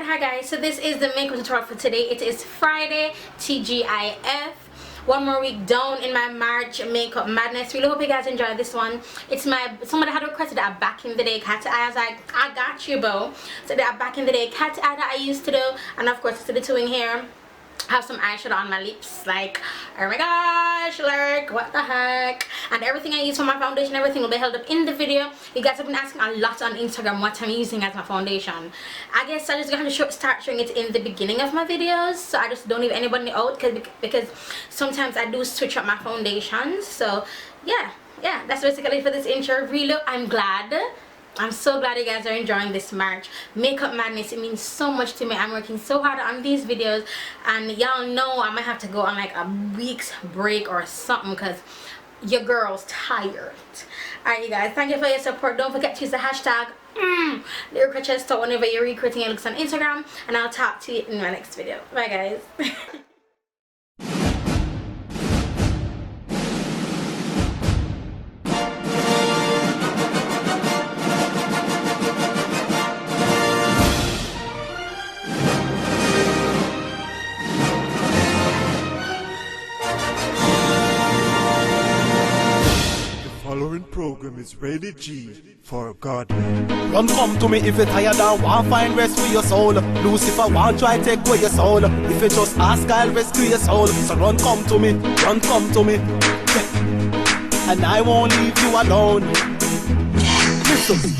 Hi guys, so this is the makeup tutorial for today. It is Friday, TGIF. One more week down in my March makeup madness. Really hope you guys enjoy this one. It's my, somebody had requested a back in the day cat eye. I was like, I got you, bro. So that back in the day cat eye that I used to do, and of course to the doing here. Have some eyeshadow on my lips, like, oh my gosh, like, what the heck. And everything I use for my foundation, everything will be held up in the video. You guys have been asking a lot on Instagram what I'm using as my foundation. I guess I just gonna start showing it in the beginning of my videos, so I just don't leave anybody out, because sometimes I do switch up my foundations. So yeah, that's basically for this intro. Really, I'm so glad you guys are enjoying this March makeup madness. It means so much to me. I'm working so hard on these videos, and y'all know I might have to go on like a week's break or something because your girl's tired. Alright you guys, thank you for your support. Don't forget to use the hashtag Rochester whenever you're recreating your looks on Instagram, and I'll talk to you in my next video. Bye guys. Following program is rated G for God. Run come to me if you tired and want find rest for your soul. Lucifer want try take away your soul. If you just ask, I'll rescue your soul. So run come to me, and I won't leave you alone. Listen.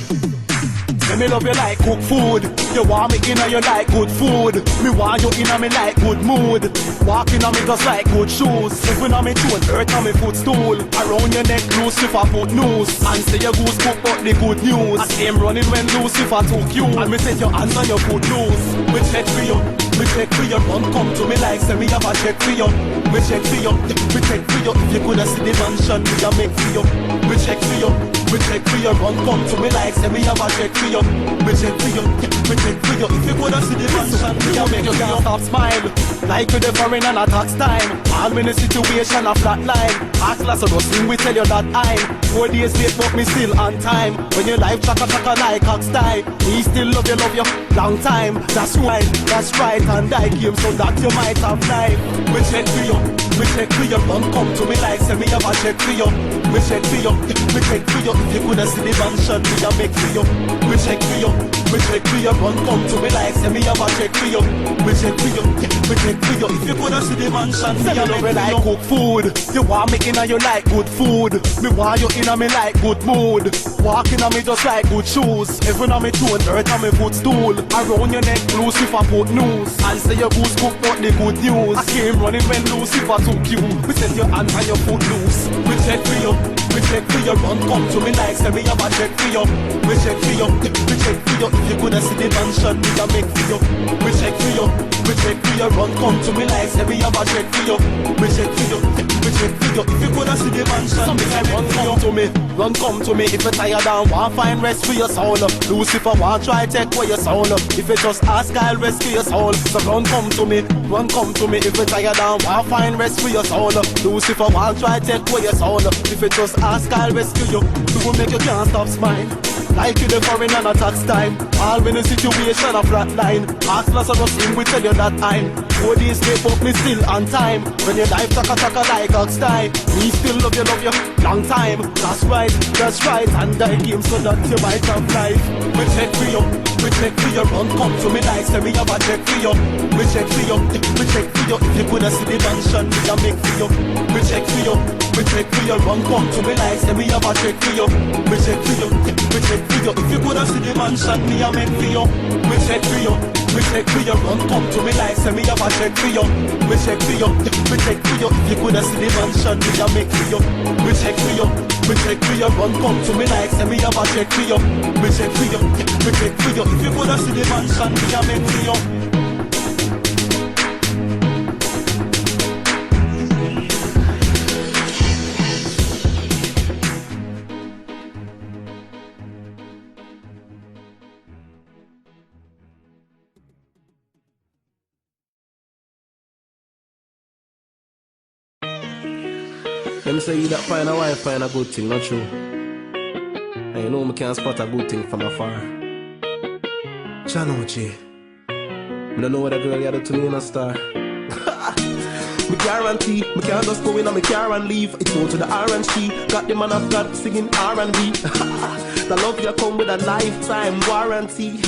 Me love you like cook food. You want me in and you like good food. Me want you in and me like good mood. Walking on me just like good shoes. Moving on me tune, earth on me footstool. Around your neck Lucifer put noose. And say your goose cook but the good news. I came running when Lucifer took you. And me set your hands on your foot loose. Me check for you, me check for you. Run come to me like say me have a check for you. Me check for you, me check for you. If you coulda see the mansion me a make for you. Me check for you, me check for you. Run come to me like say me have a check for you. Me check for you, me check for you. If you coulda see the mansion me a make you can't stop smile. Like you the foreign and a tax time. All me in a situation a flat line. Ask Lazarus him we tell you that I'm 4 days late but me still on time. When your life chaka like ox tie. Me still love you long time. That's right, and I game so that you might have life. Me check for you, me check for you. Run come to me like say me have a check for you. Me check for you, me check for you. If you coulda see the mansion me a make for you. Me check for you, me check for you. Run come to me like say me have a check for you. Me check for you, me check for you. If you coulda see the mansion me a make for you. Like cook food, you want me in and you like good food. Me want you in and me like good mood. Walking on me just like good shoes. Everyone on me tune, earth on me footstool. Around your neck Lucifer put noose. And say your goose cook but the good news. I came running when Lucifer took you. We set your hands and your foot loose. We check for you, we check for you. Run come to me like say me have a check for you. We check for you, we check for you. If you coulda see the mansion me a make for you. We check for you, we check for you. Run come to me like say me have a check for you. We check for you, we check for you. If you coulda see the mansion me a run come to me. Run come to me if you tired and want find rest for your soul. Lucifer want try take away your soul. If you just ask, I'll rescue your soul. So run come to me, if you tired and want find rest for your soul. Lucifer want try take away your soul. If you just ask, I'll rescue you. To make you can't stop smile. Like you the foreign and a tax time. All in a situation a flat line. Ask Lazarus him we tell you that I'm 4 days late but me still on time. When your life chaka like ox tie. Me still love you long time. That's right, and I game so that you might have life. We check for you, we check for you. Run come to me like say me have a check for you. We check for you, we check for you. If you coulda see the mansion me a make for you. We check for you, we check for you. Run come to me like say me have a check for you. We check for you, we check for you. If you coulda see the mansion me a make for you. We check for you, we check for you. Run come to me like say me have a check for you. We check for you, we check for you. If you coulda see the mansion me a make for you. We check for you, we check for you. Run come to me like say me have a check for you. We check for you, we check for you. If you coulda see the mansion me a make for you. Them say you that find a wife find a good thing, not true. And you know me can't spot a good thing from afar. Chanoche. I don't know what a girl you do to me in a star. Me guarantee, me can't just go in on me car and leave. It go to the R&C, got the man of God singing R&B. The love you come with a lifetime warranty.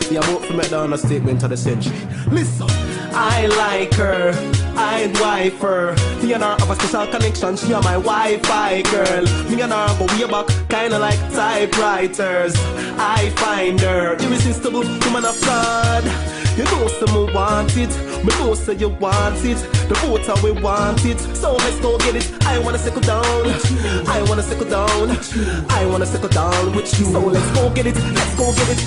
Yeah, I'm out for make down a statement of the century. Listen, I like her, I'd wife her. Me and her have a special connection, she are my Wi-Fi girl. Me and her go way back, kinda like typewriters. I find her irresistible, woman of God. You know someone want it, me know say you want it. The both of we want it, so let's go get it. I wanna settle down, I wanna settle down, I wanna settle down with you. So let's go get it, let's go get it.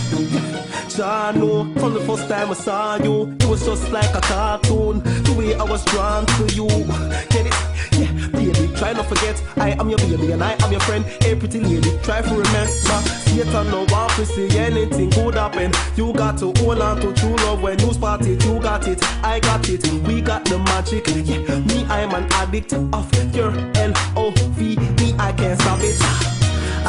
I know from the first time I saw you, it was just like a cartoon. The way I was drawn to you, get it? Yeah, baby, try not forget I am your baby and I am your friend. Hey, pretty lady, try to remember. Satan no want to see anything could happen. You got to hold on to true love when you spot it. You got it, I got it, we got the magic. Yeah, me, I'm an addict of your L-O-V. Me, I can't stop it.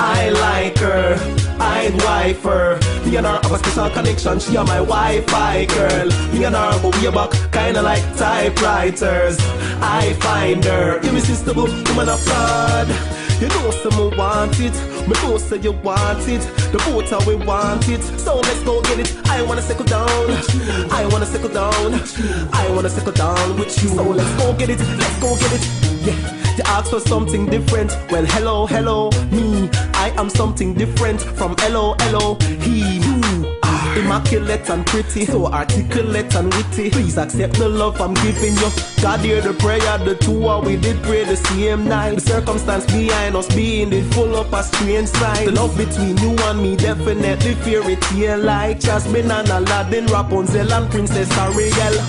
I like her, I'd wife her. Me and her have a special connection, she are my Wi-Fi girl. Me and her go way back, kinda like typewriters. I find her irresistible, woman of God. You know someone want it, me know say you want it. The both of we want it, so let's go get it. I wanna settle down, I wanna settle down, I wanna settle down with you. So let's go get it, let's go get it. Yeah. You ask for something different, well hello, hello, me, I am something different from hello, he, you are immaculate and pretty, so articulate and witty. Please accept the love I'm giving you. God hear the prayer, the two of we did pray the same night. The circumstance behind us being it full up a strange side. The love between you and me definitely fairy tale like Jasmine and Aladdin, Rapunzel and Princess Ariel.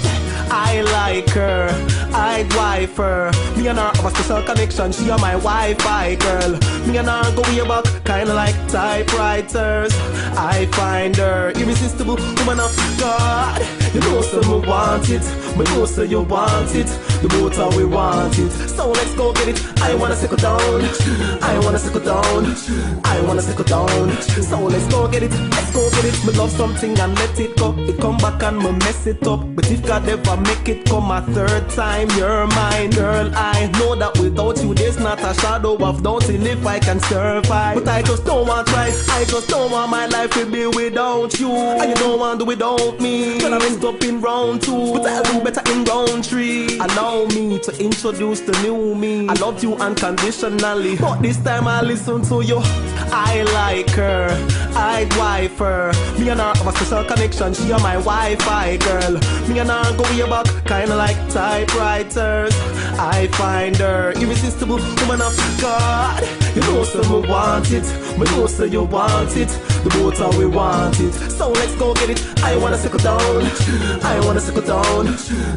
I like her, I'd wife her. Me and her have a special connection, she are my Wi-Fi girl. Me and her go way back, kinda like typewriters. I find her irresistible, woman of God. You know someone want it, but know say you want it. The both of we want it, so let's go get it. I wanna settle down, I wanna settle down, I wanna settle down. So let's go get it, let's go get it. Me love something and let it go. It come back and me mess it up. But if God ever make it come a third time, you're mine, girl. I know that without you there's not a shadow of doubt in if I can survive. But I just don't want try, I just don't want my life to be without you. And you don't want to without me. Girl, I messed up in round 2, but I'll do better in round 3. Allow me to introduce the new me. I love you unconditionally, but this time I listen to you. I like her, I'd wife her. Me and her have a special connection, she are my Wi-Fi girl. Me and her go way back, kinda like typewriters. I find her irresistible, woman of God. You know someone want it, but know say you want it. The both of we want it, so let's go get it. I wanna settle down, I wanna settle down,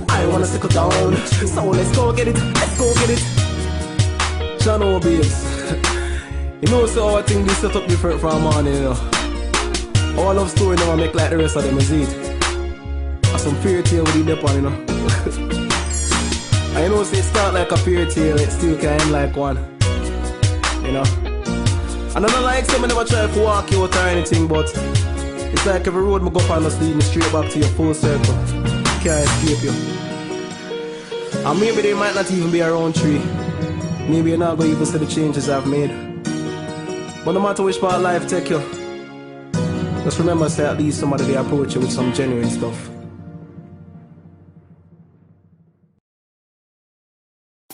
I wanna settle down. So let's go get it, let's go get it. Channel babes. You know, so I think this set up different from morning, you know. Our love story never make like the rest of them, is it? And some fairy tale with the depot, you know. I know, say it start like a fairy tale, it still can end like one. You know. And I don't like some, I never try to walk you out or anything, but it's like every road I go up and just lead me straight back to your full circle. Can't escape you. And maybe they might not even be around 3. Maybe you're not going to even see the changes I've made. But no matter which part of life take you, just remember, say at least somebody they approach you with some genuine stuff.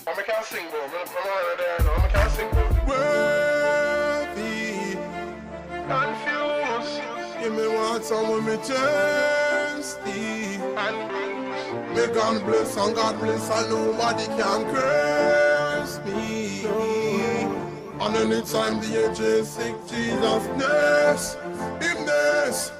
I can't sing, bro. I can't sing, bro. Worthy, confused. Give me water when me thirsty. May God bless and God bless and nobody can curse me. And anytime the age is sick, Jesus nurse, him nurse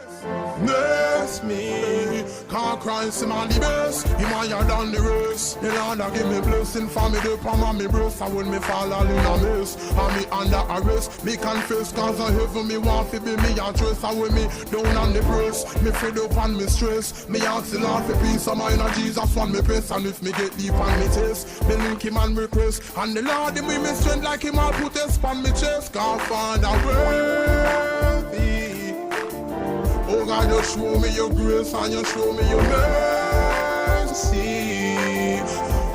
me. Can't cry, see my the best, him higher than the rest. The Lord give me blessing for me, the palm on me breast. And when me fall all in a mess, and me under arrest, me confess, cause of heaven me want to be me address. And when me down on the breast, me fed up and me stress. Me ask the Lord for peace of mind, and Jesus want me press. And if me get deep on me test, me link him and request. And the Lord give me strength like him, I'll put a on me chest. God Father worthy, Oh God, you show me your grace and you show me your mercy.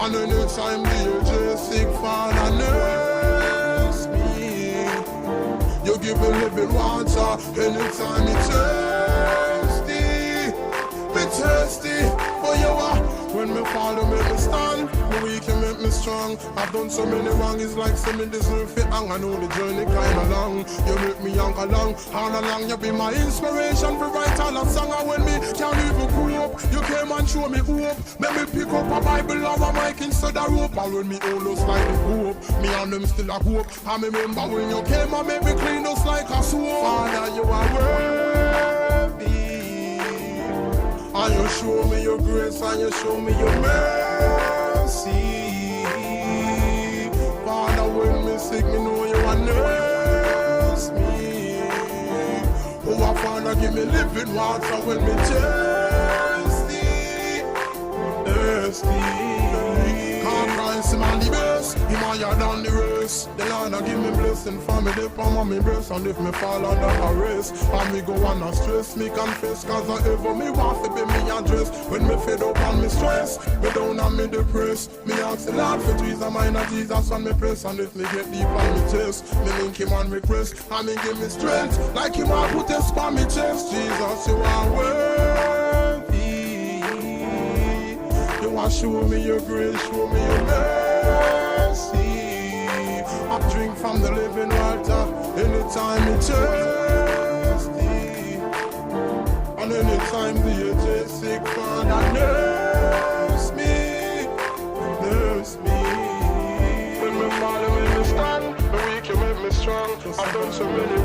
And anytime the aged sick Father nurse me, you give me living water anytime it's thirsty for you are. When me fall, you make me stand. Me weak, you make me strong. I've done so many wrong, it's like say me deserve it. And I know the journey kinda long. You make me young along, all along. You be my inspiration for write all a song. And when me can't even cope, you came and show me hope. Make me pick up a Bible or a mic instead of rope. And when me almost like the hope, me and them still a hope. I remember when you came and make me clean us like a soap. Father, you are worthy. And you show me your grace and you show me your mercy. Father, when me sick, me know you are nurse me. Oh, Father, give me living water when me thirsty. Can't rise him on the best, him higher than the rest. The Lord give me blessing for me, the palm of me breast. And if me fall under arrest, and me go on a stress, me confess, cause I ever me want to be me address. When me fed up and me stress, me down and me depressed. Me ask the Lord for trees and mine of Jesus on me press. And if me get deep on me chest, me link him and request. And me give me strength, like him I put a on me chest. Jesus, you are worthy. You want show me your grace, show me your mercy. I drink from the living water anytime it's thirsty. And anytime the aged sick Father nurse me. When me fall, you make me stand. Me weak, you make me strong. I've done so many